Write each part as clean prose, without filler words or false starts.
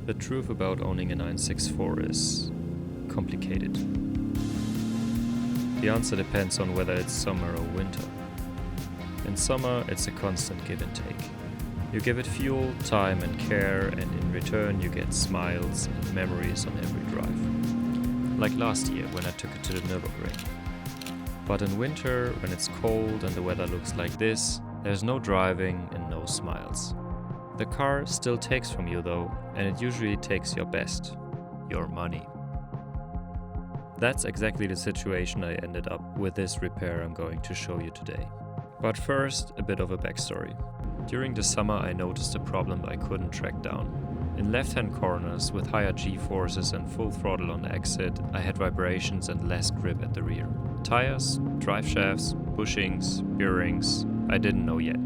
The truth about owning a 964 is complicated. The answer depends on whether it's summer or winter. In summer, it's a constant give and take. You give it fuel, time and care, and in return you get smiles and memories on every drive. Like last year when I took it to the Nürburgring. But in winter, when it's cold and the weather looks like this, there's no driving and no smiles. The car still takes from you though, and it usually takes your best, your money. That's exactly the situation I ended up with this repair I'm going to show you today. But first, a bit of a backstory. During the summer I noticed a problem I couldn't track down. In left-hand corners, with higher G-forces and full throttle on the exit, I had vibrations and less grip at the rear. Tires, drive shafts, bushings, bearings, I didn't know yet.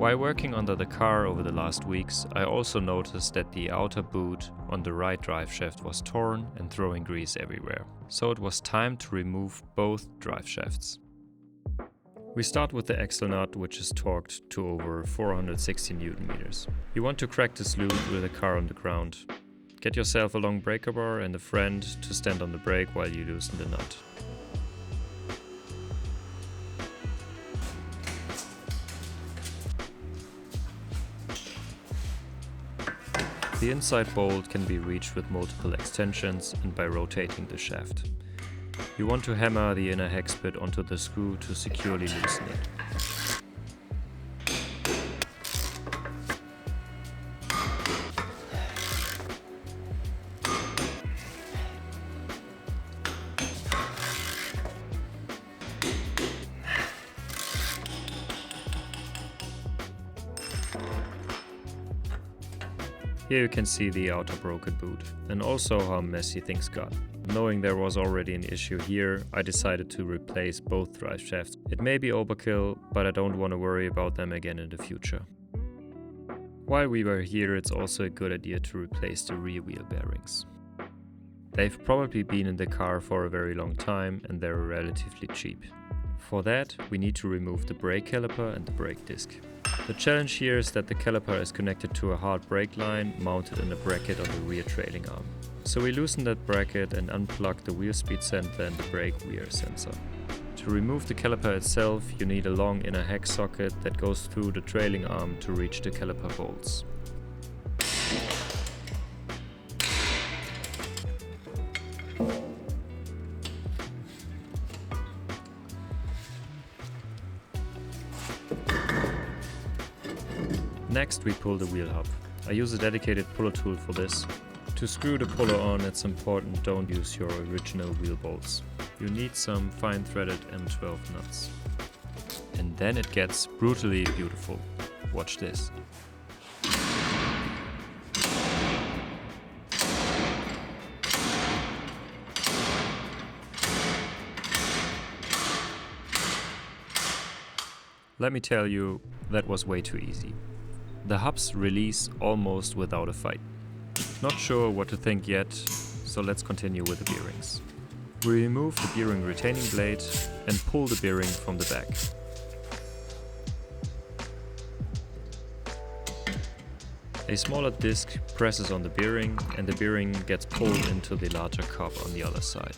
While working under the car over the last weeks, I also noticed that the outer boot on the right drive shaft was torn and throwing grease everywhere. So it was time to remove both drive shafts. We start with the axle nut, which is torqued to over 460 Newton meters. You want to crack this loop with the car on the ground. Get yourself a long breaker bar and a friend to stand on the brake while you loosen the nut. The inside bolt can be reached with multiple extensions and by rotating the shaft. You want to hammer the inner hex bit onto the screw to securely loosen it. Here you can see the outer broken boot, and also how messy things got. Knowing there was already an issue here, I decided to replace both drive shafts. It may be overkill, but I don't want to worry about them again in the future. While we were here, it's also a good idea to replace the rear wheel bearings. They've probably been in the car for a very long time and they're relatively cheap. For that, we need to remove the brake caliper and the brake disc. The challenge here is that the caliper is connected to a hard brake line mounted in a bracket on the rear trailing arm. So we loosen that bracket and unplug the wheel speed sensor and the brake wear sensor. To remove the caliper itself, you need a long inner hex socket that goes through the trailing arm to reach the caliper bolts. Next we pull the wheel hub. I use a dedicated puller tool for this. To screw the puller on, it's important don't use your original wheel bolts. You need some fine threaded M12 nuts. And then it gets brutally beautiful. Watch this. Let me tell you, that was way too easy. The hubs release almost without a fight. Not sure what to think yet, so let's continue with the bearings. We remove the bearing retaining blade and pull the bearing from the back. A smaller disc presses on the bearing and the bearing gets pulled into the larger cup on the other side.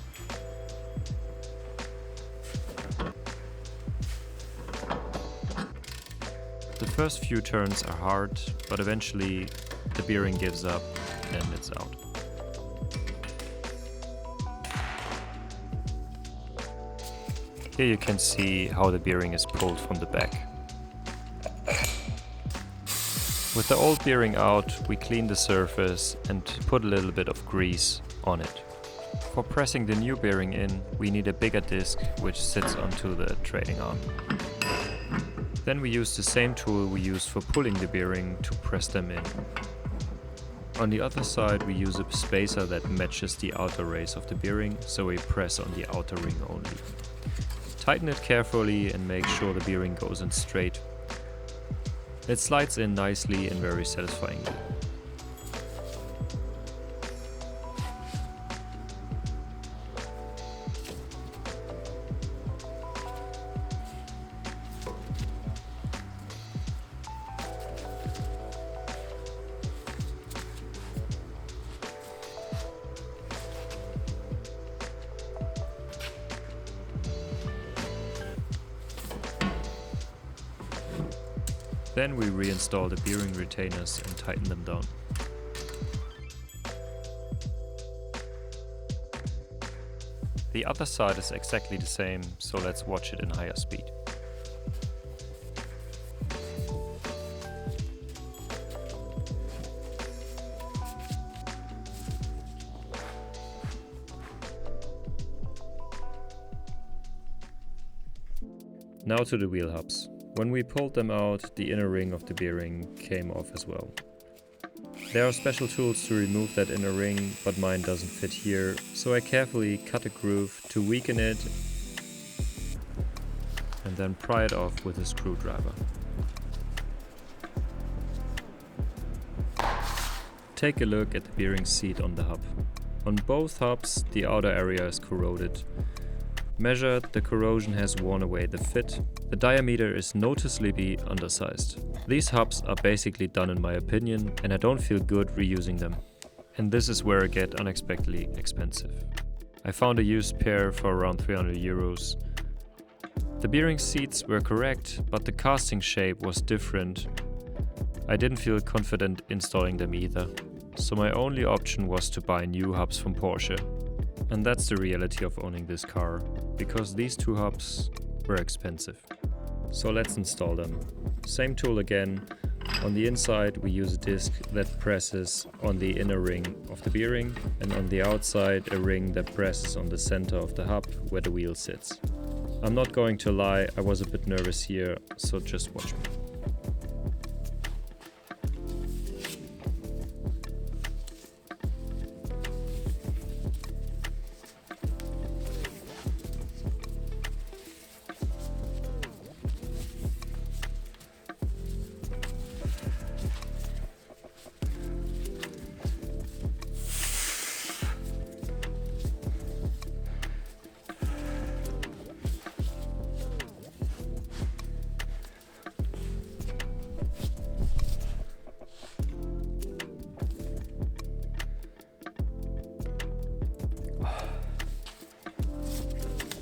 The first few turns are hard, but eventually the bearing gives up and it's out. Here you can see how the bearing is pulled from the back. With the old bearing out, we clean the surface and put a little bit of grease on it. For pressing the new bearing in, we need a bigger disc which sits onto the trailing arm. Then we use the same tool we used for pulling the bearing to press them in. On the other side we use a spacer that matches the outer race of the bearing, so we press on the outer ring only. Tighten it carefully and make sure the bearing goes in straight. It slides in nicely and very satisfyingly. Then we reinstall the bearing retainers and tighten them down. The other side is exactly the same, so let's watch it in higher speed. Now to the wheel hubs. When we pulled them out, the inner ring of the bearing came off as well. There are special tools to remove that inner ring, but mine doesn't fit here, so I carefully cut a groove to weaken it and then pry it off with a screwdriver. Take a look at the bearing seat on the hub. On both hubs, the outer area is corroded. Measured, the corrosion has worn away the fit. The diameter is noticeably undersized. These hubs are basically done in my opinion, and I don't feel good reusing them. And this is where it gets unexpectedly expensive. I found a used pair for around 300 euros. The bearing seats were correct, but the casting shape was different. I didn't feel confident installing them either. So my only option was to buy new hubs from Porsche. And that's the reality of owning this car, because these two hubs were expensive. So let's install them. Same tool again. On the inside we use a disc that presses on the inner ring of the bearing, and on the outside a ring that presses on the center of the hub where the wheel sits. I'm not going to lie, I was a bit nervous here, so just watch me.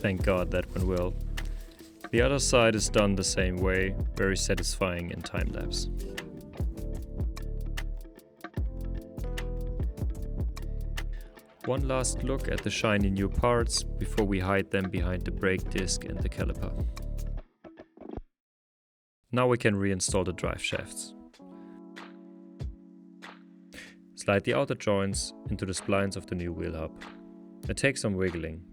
Thank God that went well. The other side is done the same way, very satisfying in time lapse. One last look at the shiny new parts before we hide them behind the brake disc and the caliper. Now we can reinstall the drive shafts. Slide the outer joints into the splines of the new wheel hub. It takes some wiggling.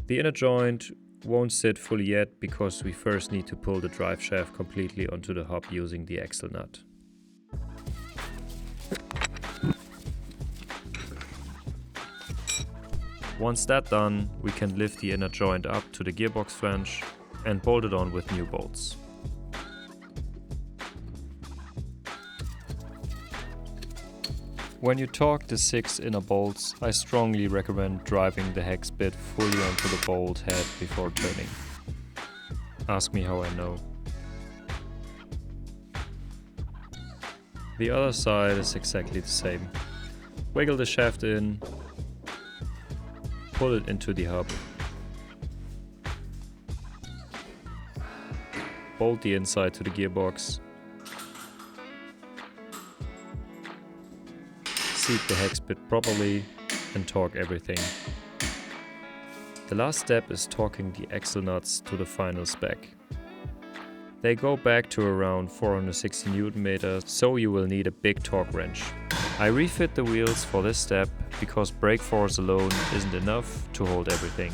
The inner joint won't sit fully yet because we first need to pull the drive shaft completely onto the hub using the axle nut. Once that's done, we can lift the inner joint up to the gearbox flange and bolt it on with new bolts. When you torque the 6 inner bolts, I strongly recommend driving the hex bit fully onto the bolt head before turning. Ask me how I know. The other side is exactly the same. Wiggle the shaft in, pull it into the hub, bolt the inside to the gearbox, seat the hex bit properly and torque everything. The last step is torquing the axle nuts to the final spec. They go back to around 460 Nm, so you will need a big torque wrench. I refit the wheels for this step because brake force alone isn't enough to hold everything.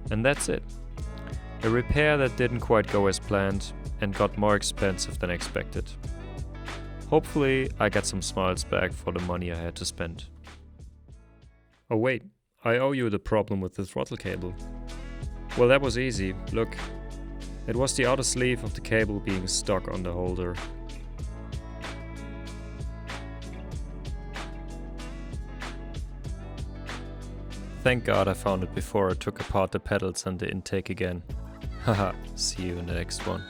And that's it. A repair that didn't quite go as planned and got more expensive than expected. Hopefully I got some smiles back for the money I had to spend. Oh wait, I owe you the problem with the throttle cable. Well, that was easy, look. It was the outer sleeve of the cable being stuck on the holder. Thank God I found it before I took apart the pedals and the intake again. Haha, see you in the next one.